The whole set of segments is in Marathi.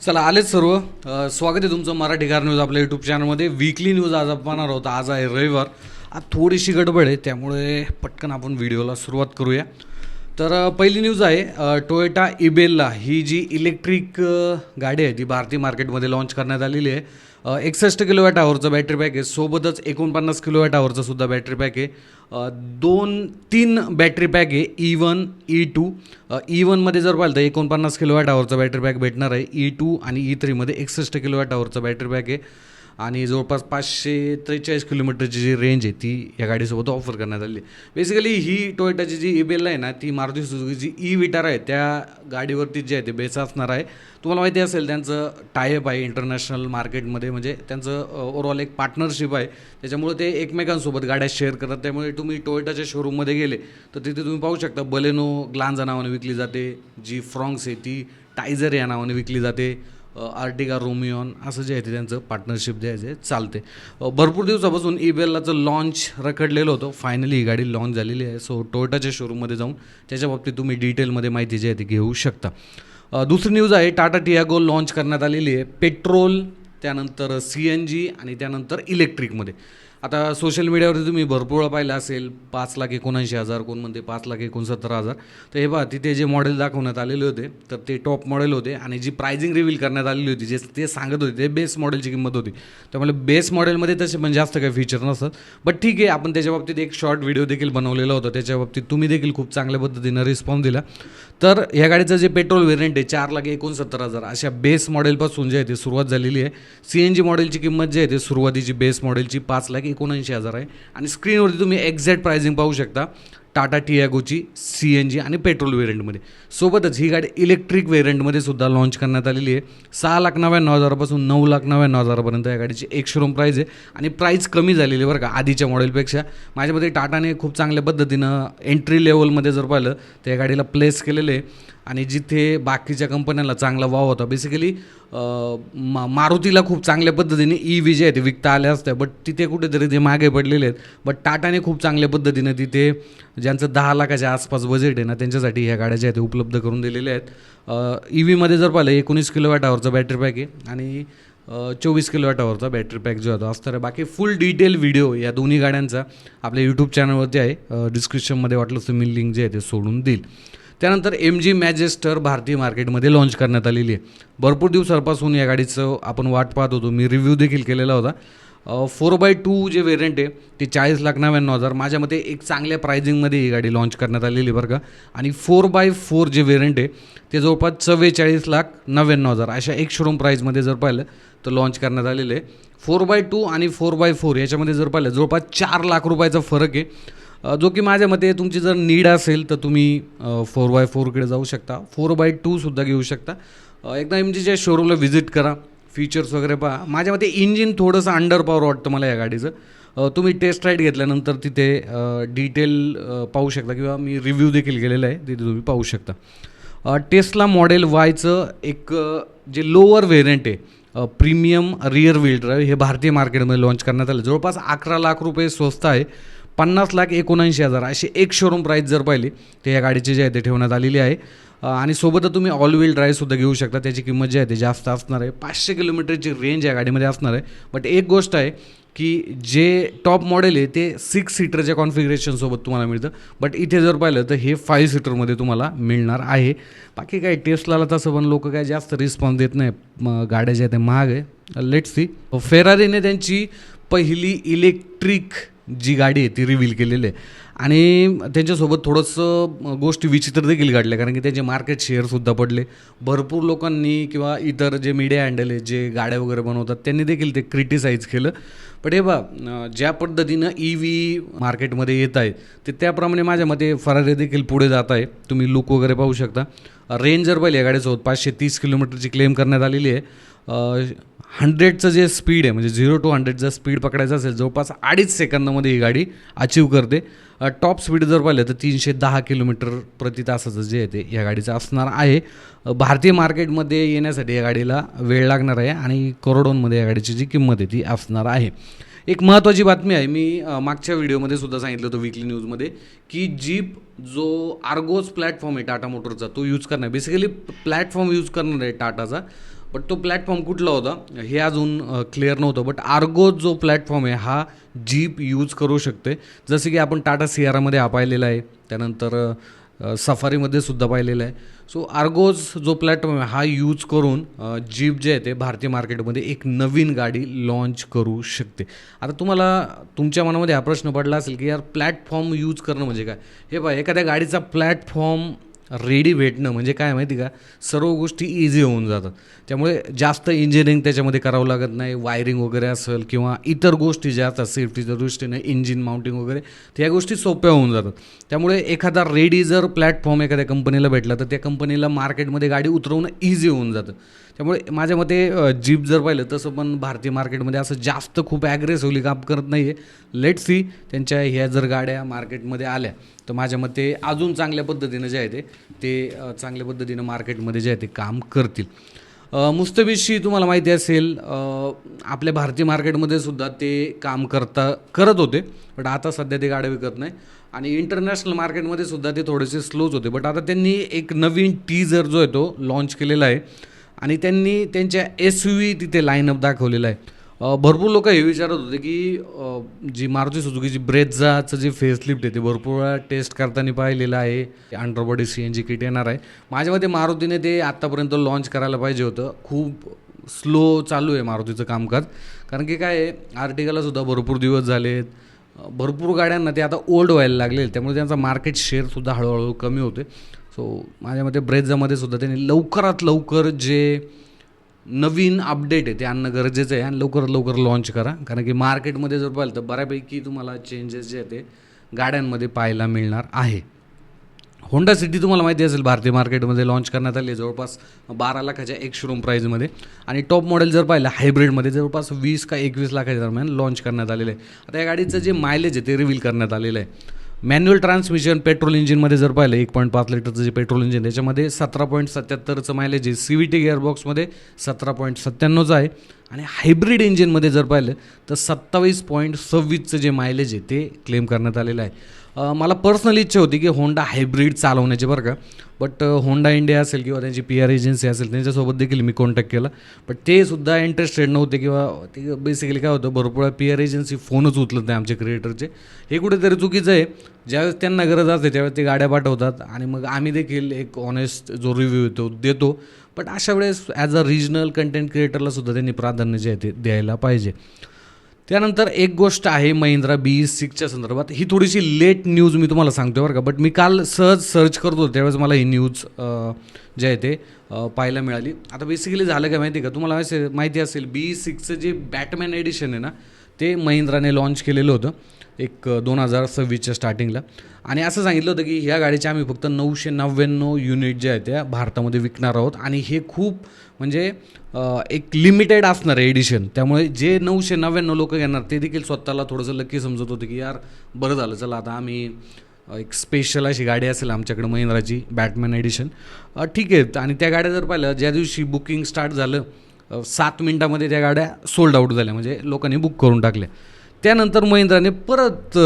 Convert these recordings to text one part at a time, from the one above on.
चला आलेच सर्व. स्वागत आहे तुमचं मराठी कार न्यूज आपल्या यूट्यूब चॅनलमध्ये. वीकली न्यूज आज आपण पाहणार आहोत. आज आहे रविवार. आज थोडीशी गडबड आहे, त्यामुळे पटकन आपण व्हिडिओला सुरुवात करूया. तर पहिली न्यूज आहे टोयोटा इबेल्ला ही जी इलेक्ट्रिक गाडी आहे ती भारतीय मार्केटमध्ये लॉन्च करण्यात आलेली आहे. 61 किलोवॅट आवरचं बॅटरी पॅक आहे, सोबतच 49 किलोवॅट आवरचं सुद्धा बॅटरी पॅक आहे. 2-3 बॅटरी पॅक आहे, E1 E2. E1मध्ये जर पाहिलं तर 49 किलोवॅट आवरचा बॅटरी पॅक भेटणार आहे. E2 आणि E3मध्ये 61 किलोवॅट आवरचा बॅटरी पॅक आहे आणि जवळपास 543 किलोमीटरची जी रेंज आहे ती या गाडीसोबत ऑफर करण्यात आली आहे. बेसिकली ही टोयोटाची जी इबेल्ला आहे ना, ती मारुती सुझुकीची ई-विटारा आहे त्या गाडीवरती जे आहे ते बेस असणार आहे. तुम्हाला माहिती असेल त्यांचं टायअप आहे इंटरनॅशनल मार्केटमध्ये, म्हणजे त्यांचं ओव्हरऑल एक पार्टनरशिप आहे. त्याच्यामुळे ते एकमेकांसोबत गाड्या शेअर करतात. त्यामुळे तुम्ही टोयोटाच्या शोरूममध्ये गेले तर तिथे तुम्ही पाहू शकता बलेनो ग्लांजा नावाने विकली जाते, जी फ्रॉन्क्स आहे ती टायझर या नावाने विकली जाते, आर्टिगा रोमिओन असं जे आहे ते त्यांचं पार्टनरशिप जे आहे ते चालते. भरपूर दिवसापासून इबेल्लाचं लॉन्च रखडलेलं होतं. फायनली ही गाडी लॉन्च झालेली आहे. सो टोयोटाच्या शोरूममध्ये जाऊन त्याच्या बाबतीत तुम्ही डिटेलमध्ये माहिती जी आहे ती घेऊ शकता. दुसरी न्यूज आहे टाटा टियागो लॉन्च करण्यात आलेली आहे. पेट्रोल, त्यानंतर CNG आणि त्यानंतर इलेक्ट्रिकमध्ये. आता सोशल मीडियावरती तुम्ही भरपूर वेळा पाहिलं असेल 5,79,000, कोण म्हणते 5,69,000. तर हे पहा, तिथे जे मॉडेल दाखवण्यात आलेले होते तर ते टॉप मॉडेल होते आणि जी प्राइजिंग रिव्हील करण्यात आलेली होती जे ते सांगत होते ते बेस मॉडेलची किंमत होती. त्यामुळे बेस मॉडेलमध्ये तसे पण जास्त काही फीचर नसतात. बट ठीक आहे, आपण त्याच्या बाबतीत एक शॉर्ट व्हिडिओ देखील बनवलेला होता. त्याच्या बाबतीत तुम्ही देखील खूप चांगल्या पद्धतीनं रिस्पॉन्स दिला. तर ह्या गाडीचं जे पेट्रोल व्हेरियंट आहे 4,69,000 अशा बेस मॉडेलपासून जे आहे ते सुरुवात झालेली आहे. CNG मॉडेलची किंमत जी आहे ते सुरुवातीची बेस मॉडेलची 5,79,000 आहे आणि स्क्रीनवरती तुम्ही एक्झॅक्ट प्राइसिंग पाहू शकता टाटा टियागोची CNG आणि पेट्रोल व्हेरियंटमध्ये. सोबतच ही गाडी इलेक्ट्रिक व्हेरियंटमध्ये सुद्धा लॉन्च करण्यात आलेली आहे. 6,99,000पासून 9,99,000पर्यंत या गाडीची एक शोरूम प्राईज आहे आणि प्राईस कमी झालेली आहे बरं का आधीच्या मॉडेलपेक्षा. माझ्यामध्ये टाटाने खूप चांगल्या पद्धतीनं एंट्री लेवलमध्ये जर पाहिलं तर या गाडीला प्लेस केलेलं आहे आणि जिथे बाकीच्या कंपन्यांना चांगला वाव होता. बेसिकली मारुतीला खूप चांगल्या पद्धतीने EV जे आहे ते विकता आल्या असत्या, बट तिथे कुठेतरी ते मागे पडलेले आहेत. बट टाटाने खूप चांगल्या पद्धतीनं तिथे ज्यांचं 10 लाखाच्या आसपास बजेट आहे ना त्यांच्यासाठी ह्या गाड्या ज्या आहेत ते उपलब्ध करून दिलेल्या आहेत. EVमध्ये जर पाहिलं 19 किलोवॅट आवरचा बॅटरी पॅक आहे आणि 24 किलोवॅट आवरचा बॅटरी पॅक जो होता असतं. बाकी फुल डिटेल व्हिडिओ या दोन्ही गाड्यांचा आपल्या यूट्यूब चॅनलवरती आहे. डिस्क्रिप्शनमध्ये वाटलं तर मी लिंक जे आहे ते सोडून देईल. त्यानंतर MG मॅजेस्टर भारतीय मार्केटमध्ये लॉन्च करण्यात आलेली आहे. भरपूर दिवसांपासून या गाडीचं आपण वाट पाहत होतो. मी रिव्ह्यू देखील केलेला होता. 4x2 जे व्हेरियंट आहे ते 40,99,000 माझ्या मते एक चांगल्या प्राइजिंगमध्ये ही गाडी लॉन्च करण्यात आलेली बरं का. आणि 4x4 जे व्हेरियंट आहे ते जवळपास 44,99,000 अशा एक शोरूम प्राईजमध्ये जर पाहिलं तर लॉन्च करण्यात आलेलं आहे. 4x2 आणि 4x4 याच्यामध्ये जर पाहिलं जवळपास 4 लाख रुपयाचा फरक आहे, जो की माझ्या मते तुमची जर नीड असेल तर तुम्ही 4x4कडे जाऊ शकता. 4x2 सुद्धा घेऊ शकता. एकदा MGच्या शोरूमला व्हिजिट करा, फीचर्स वगैरे पहा. माझ्या मते इंजिन थोडंसं अंडर पॉवर वाटतं मला या गाडीचं. तुम्ही टेस्ट राईड घेतल्यानंतर तिथे डिटेल पाहू शकता किंवा मी रिव्ह्यू देखील केलेला आहे तिथे तुम्ही पाहू शकता. टेस्ला मॉडेल वायचं एक जे लोअर व्हेरियंट आहे प्रीमियम रिअर व्हील ड्राईव्ह हे भारतीय मार्केटमध्ये लॉन्च करण्यात आलं. जवळपास 11 लाख रुपये स्वस्त आहे. 50,79,000 अशी एक शोरूम प्राईस जर पाहिली तर या गाडीची जी आहे ते ठेवण्यात आलेली आहे. आणि सोबतच तुम्ही ऑल व्हील ड्राईव्हसुद्धा घेऊ शकता. त्याची किंमत जी आहे ते जास्त असणार आहे. 500 किलोमीटरची रेंज या गाडीमध्ये असणार आहे. बट एक गोष्ट आहे की जे टॉप मॉडेल आहे ते 6 सीटरच्या कॉन्फिगरेशनसोबत तुम्हाला मिळतं. बट इथे जर पाहिलं तर हे 5 सीटरमध्ये तुम्हाला मिळणार आहे. बाकी काय टेस्लाला तसं पण लोक काय जास्त रिस्पॉन्स देत नाही. गाड्या ज्या त्या महाग आहे. Let's see. फेरारीने त्यांची पहिली इलेक्ट्रिक जी गाडी आहे ती रिव्हील केलेली आहे आणि त्यांच्यासोबत थोडंसं गोष्टी विचित्र देखील घडल्या, कारण की त्यांचे मार्केट शेअरसुद्धा पडले. भरपूर लोकांनी किंवा इतर जे मीडिया हँडल आहे जे गाड्या वगैरे बनवतात त्यांनी देखील ते क्रिटिसाईज केलं. पण हे ज्या पद्धतीनं EV मार्केटमध्ये येत आहे ते त्याप्रमाणे माझ्या मते फरारी देखील पुढे जात आहे. तुम्ही लुक वगैरे पाहू शकता. रेंज जर पाहिली या गाडीसोबत 530 किलोमीटरची क्लेम करण्यात आलेली आहे. 100चं जे स्पीड आहे म्हणजे 0 to 100चं स्पीड पकडायचं असेल जवळपास 2.5 सेकंदामध्ये ही गाडी अचीव करते. टॉप स्पीड जर पाहिलं तर 310 किलोमीटर प्रति तासाचं जे आहे ते या गाडीचं असणार आहे. भारतीय मार्केटमध्ये येण्यासाठी या गाडीला वेळ लागणार आहे आणि करोडोंमध्ये या गाडीची जी किंमत आहे ती असणार आहे. एक महत्त्वाची बातमी आहे, मी मागच्या व्हिडिओमध्ये सुद्धा सांगितलं होतं वीकली न्यूजमध्ये की जीप जो आर्गोज प्लॅटफॉर्म आहे टाटा मोटरचा तो यूज करणार आहे. बेसिकली प्लॅटफॉर्म यूज करणार आहे टाटाचा. बट तो प्लॅटफॉर्म कुठला होता हे अजून क्लिअर नव्हतं. बट आर्गो जो प्लॅटफॉर्म आहे हा जीप यूज करू शकते. जसं की आपण टाटा सियारामध्ये हा पाहिलेला आहे, त्यानंतर सफारीमध्ये सुद्धा पाहिलेलं आहे. सो आर्गोज जो प्लॅटफॉर्म आहे हा यूज करून जीप जे आहे ते भारतीय मार्केटमध्ये एक नवीन गाडी लॉन्च करू शकते. आता तुम्हाला तुमच्या मनामध्ये हा प्रश्न पडला असेल की यार प्लॅटफॉर्म यूज करणं म्हणजे काय. हे पहा, एखाद्या गाडीचा प्लॅटफॉर्म रेडी भेटणं म्हणजे काय माहिती का, सर्व गोष्टी इझी होऊन जातात. त्यामुळे जास्त इंजिनिअरिंग त्याच्यामध्ये करावं लागत नाही. वायरिंग वगैरे असेल किंवा इतर गोष्टी ज्या असतात सेफ्टीच्या दृष्टीने, इंजिन माउंटिंग वगैरे, त्या गोष्टी सोप्या होऊन जातात. त्यामुळे एखादा रेडी जर प्लॅटफॉर्म एखाद्या कंपनीला भेटला तर त्या कंपनीला मार्केटमध्ये गाडी उतरवणं इझी होऊन जातं. त्यामुळे माझ्या मते जीप जर पाहिलं तसं पण भारतीय मार्केटमध्ये असं जास्त खूप ॲग्रेसिव्हली काम करत नाही आहे. लेट सी त्यांच्या ह्या जर गाड्या मार्केटमध्ये आल्या तर माझ्या मते अजून चांगल्या पद्धतीनं जे आहे ते चांगल्या पद्धतीनं मार्केटमध्ये जे आहे ते काम करतील. मुस्तफिजशी तुम्हाला माहिती असेल आपल्या भारतीय मार्केटमध्ये सुद्धा ते काम करत होते, बट आता सध्या ते गाड्या विकत नाही. आणि इंटरनॅशनल मार्केटमध्ये सुद्धा ते थोडेसे स्लोच होते. बट आता त्यांनी एक नवीन टीजर जो आहे तो लॉन्च केलेला आहे आणि त्यांनी त्यांच्या SUV तिथे लाईनअप दाखवलेला आहे. भरपूर लोक हे विचारत होते की जी मारुती सुझुकीची ब्रेझाचं जे फेसलिफ्ट आहे ते भरपूर वेळा टेस्ट करताना पाहिलेलं आहे. अंडरबॉडी CNG किट येणार आहे. माझ्या मते मारुतीने ते आत्तापर्यंत लॉन्च करायला पाहिजे होतं. खूप स्लो चालू आहे मारुतीचं कामकाज, कारण की काय आहे, आर्टिगालासुद्धा भरपूर दिवस झालेत, भरपूर गाड्यांना ते आता ओल्ड व्हायला लागले, त्यामुळे त्यांचा मार्केट शेअरसुद्धा हळूहळू कमी होते. सो माझ्या मते ब्रेझामध्ये सुद्धा त्यांनी लवकरात लवकर जे नवीन अपडेट आहे ते आणणं गरजेचं आहे आणि लवकरात लवकर लॉन्च करा. कारण की मार्केटमध्ये जर पाहिलं तर बऱ्यापैकी तुम्हाला चेंजेस जे आहे ते गाड्यांमध्ये पाहायला मिळणार आहे. होंडा सिटी तुम्हाला माहिती असेल भारतीय मार्केटमध्ये लॉन्च करण्यात आली आहे जवळपास 12 लाखाच्या एक शोरूम प्राईजमध्ये. आणि टॉप मॉडेल जर पाहिलं हायब्रिडमध्ये जवळपास 20 का 21 लाखाच्या दरम्यान लॉन्च करण्यात आलेलं आहे. आता या गाडीचं जे मायलेज आहे ते रिव्हील करण्यात आलेलं आहे. मॅन्युअल ट्रान्समिशन पेट्रोल इंजिनमध्ये जर पाहिलं 1.5 लिटरचं जे पेट्रोल इंजिन त्याच्यामध्ये 17.77चं मायलेज आहे. CVT गिअरबॉक्समध्ये 17.97चं आहे. आणि हायब्रिड इंजिनमध्ये जर पाहिलं तर 27.26चं जे मायलेज आहे ते क्लेम करण्यात आलेलं आहे. मला पर्सनली इच्छा होती की होंडा हायब्रिड चालवण्याची बरं का, बट होंडा इंडिया असेल किंवा त्यांची PR एजन्सी असेल त्यांच्यासोबत देखील मी कॉन्टॅक्ट केला, बट ते सुद्धा इंटरेस्टेड नव्हते. किंवा ते बेसिकली काय होतं, भरपूर PR एजन्सी फोनच उचलत नाही आमचे क्रिएटरचे. हे कुठेतरी चुकीचं आहे. ज्यावेळेस त्यांना गरज असते त्यावेळेस ते गाड्या पाठवतात आणि मग आम्ही देखील एक ऑनेस्ट जो रिव्ह्यू येतो देतो. बट अशा वेळेस ॲज अ रिजनल कंटेंट क्रिएटरलासुद्धा त्यांनी प्राधान्य जे आहे ते द्यायला पाहिजे. त्यानंतर एक गोष्ट आहे महिंद्रा BE6च्या संदर्भात. ही थोडीशी लेट न्यूज मी तुम्हाला सांगतो बरं का, बट मी काल सहज सर्च करत होतो त्यावेळेस मला ही न्यूज जे आहे ते पाहायला मिळाली. आता बेसिकली झालं काय माहिती आहे का, तुम्हाला माहिती असेल BE6चं जे बॅटमॅन एडिशन आहे ना ते महिंद्राने लॉन्च केलेलं होतं एक 2026च्या स्टार्टिंगला. आणि असं सांगितलं होतं की ह्या गाडीचे आम्ही फक्त 999 युनिट जे आहेत त्या भारतामध्ये विकणार आहोत आणि हे खूप म्हणजे एक लिमिटेड असणार आहे एडिशन. त्यामुळे जे 999 लोक घेणार ते देखील स्वतःला थोडंसं लकी समजत होतं की यार बरं झालं, चला आता आम्ही एक स्पेशल अशी गाडी असेल आमच्याकडे महिंद्राची बॅटमॅन एडिशन, ठीक आहे. आणि त्या गाड्या जर पाहिलं ज्या दिवशी बुकिंग स्टार्ट झालं 7 मिनिटामध्ये त्या गाड्या सोल्ड आऊट झाल्या, म्हणजे लोकांनी बुक करून टाकल्या. त्यानंतर महिंद्राने परत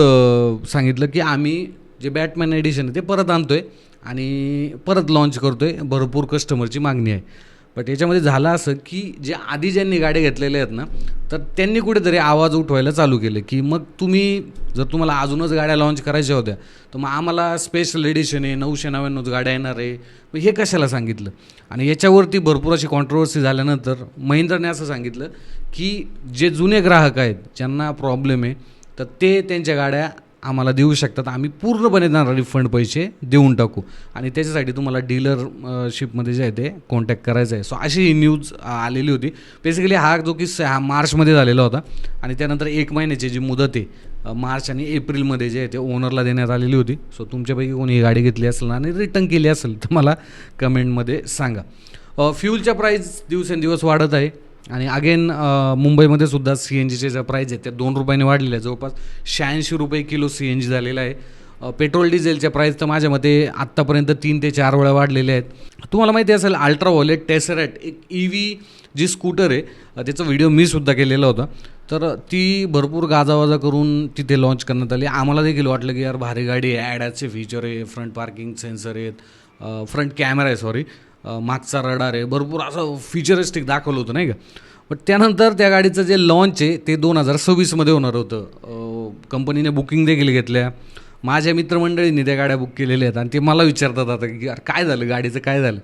सांगितलं की आम्ही जे बॅटमॅन एडिशन आहे ते परत आणतो आहे आणि परत लॉन्च करतो आहे, भरपूर कस्टमरची मागणी आहे. बट याच्यामध्ये झालं असं की जे आधी ज्यांनी गाड्या घेतलेल्या आहेत ना तर त्यांनी कुठेतरी आवाज उठवायला चालू केले की मग तुम्ही जर तुम्हाला अजूनच गाड्या लॉन्च करायच्या होत्या तर मग आम्हाला स्पेशल एडिशन आहे 999 गाड्या येणार आहे, मग हे कशाला सांगितलं. आणि याच्यावरती भरपूर अशी कॉन्ट्रोवर्सी झाल्यानंतर महिंद्राने असं सांगितलं की जे जुने ग्राहक आहेत ज्यांना प्रॉब्लेम आहे तर ते त्यांच्या गाड्या आम्हाला देऊ शकतात, आम्ही पूर्णपणे त्यांना रिफंड पैसे देऊन टाकू आणि त्याच्यासाठी तुम्हाला डीलरशिपमध्ये जे आहे ते कॉन्टॅक्ट करायचं आहे. सो अशी ही न्यूज आलेली होती. बेसिकली हा जो किस्सा हा मार्चमध्ये झालेला होता आणि त्यानंतर 1 महिन्याची जी मुदत आहे मार्च आणि एप्रिलमध्ये जे आहे ते ओनरला देण्यात आलेली होती. सो तुमच्यापैकी कोणी ही गाडी घेतली असेल आणि रिटर्न केली असेल तर मला कमेंटमध्ये सांगा. फ्यूलच्या प्राईस दिवसेंदिवस वाढत आहे आणि अगेन मुंबईमध्ये सुद्धा CNGचे जे प्राईज आहेत त्या 2 रुपयाने वाढलेले आहे, जवळपास 86 रुपये किलो CNG झालेला आहे. पेट्रोल डिझेलच्या प्राईस तर माझ्या मते आत्तापर्यंत 3 ते 4 वेळा वाढलेले आहेत. तुम्हाला माहिती असेल अल्ट्रा व्हायोलेट टेसरॅट एक EV जी स्कूटर आहे त्याचा व्हिडिओ मी सुद्धा केलेला होता, तर ती भरपूर गाजावाजा करून तिथे लॉन्च करण्यात आली. आम्हाला देखील वाटलं की यार भारी गाडी आहे, ॲडाचे फीचर आहे, फ्रंट पार्किंग सेन्सर आहेत, फ्रंट कॅमेरा आहे मागचा रडार आहे, भरपूर असं फ्युचरिस्टिक दाखवलं होतं नाही का. बट त्यानंतर त्या गाडीचं जे लॉन्च आहे ते 2026मध्ये होणार होतं. कंपनीने बुकिंग देखील घेतल्या, माझ्या मित्रमंडळींनी त्या गाड्या बुक केलेल्या आहेत आणि ते मला विचारतात आता की यार काय झालं, गाडीचं काय झालं.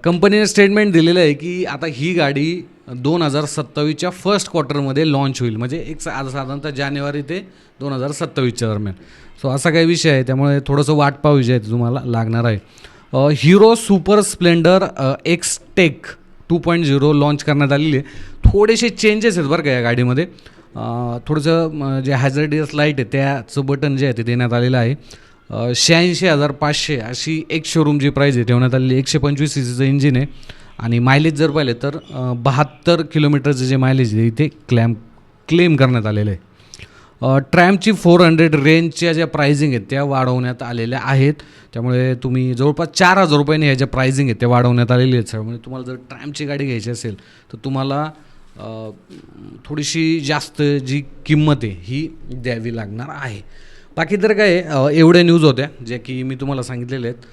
कंपनीने स्टेटमेंट दिलेलं आहे की आता ही गाडी 2027च्या फर्स्ट क्वार्टरमध्ये लॉन्च होईल, म्हणजे एक साधारणतः जानेवारी ते 2027च्या दरम्यान. सो असा काही विषय आहे, त्यामुळे थोडंसं वाट पाहावी जे तुम्हाला लागणार आहे. Hero Super Splendor X tech 2.0 launch करण्यात आलेली आहे. थोडेसे चेंजेस आहेत बरं का या गाडीमध्ये. थोडंसं जे हॅझर्डियस लाईट आहे त्याचं बटन जे आहे ते देण्यात आलेलं आहे. 86,500 अशी एक शोरूमची प्राईज आहे ठेवण्यात आलेली. 125 सीसीचं इंजिन आहे आणि मायलेज जर पाहिलं तर 72 किलोमीटरचं जे मायलेज आहे इथे क्लेम करण्यात आलेलं आहे. ट्रॅमची 400 रेंजच्या ज्या प्राइसिंग आहेत त्या वाढवण्यात आलेल्या आहेत. त्यामुळे तुम्ही जवळपास 4,000 रुपयांनी ह्या ज्या प्राइसिंग आहेत त्या वाढवण्यात आलेल्या आहेत. त्यामुळे तुम्हाला जर ट्रॅमची गाडी घ्यायची असेल तर तुम्हाला थोडीशी जास्त जी किंमत आहे ही द्यावी लागणार आहे. बाकी तर काय एवढ्या न्यूज होत्या ज्या की मी तुम्हाला सांगितलेल्या आहेत.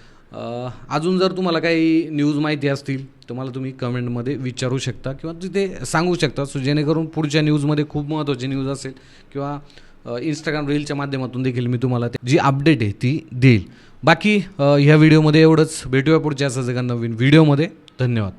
अजून जर तुम्हाला काही न्यूज माहिती असतील तर मला तुम्ही कमेंटमध्ये विचारू शकता किंवा तिथे सांगू शकता, सो जेणेकरून पुढच्या न्यूजमध्ये खूप महत्त्वाची न्यूज असेल किंवा इंस्टाग्राम रीलच्या माध्यमातून देखील मी तुम्हाला जी अपडेट आहे ती देईल. बाकी ह्या व्हिडिओमध्ये एवढंच. भेटूया पुढच्या असंच एका नवीन व्हिडिओमध्ये. धन्यवाद.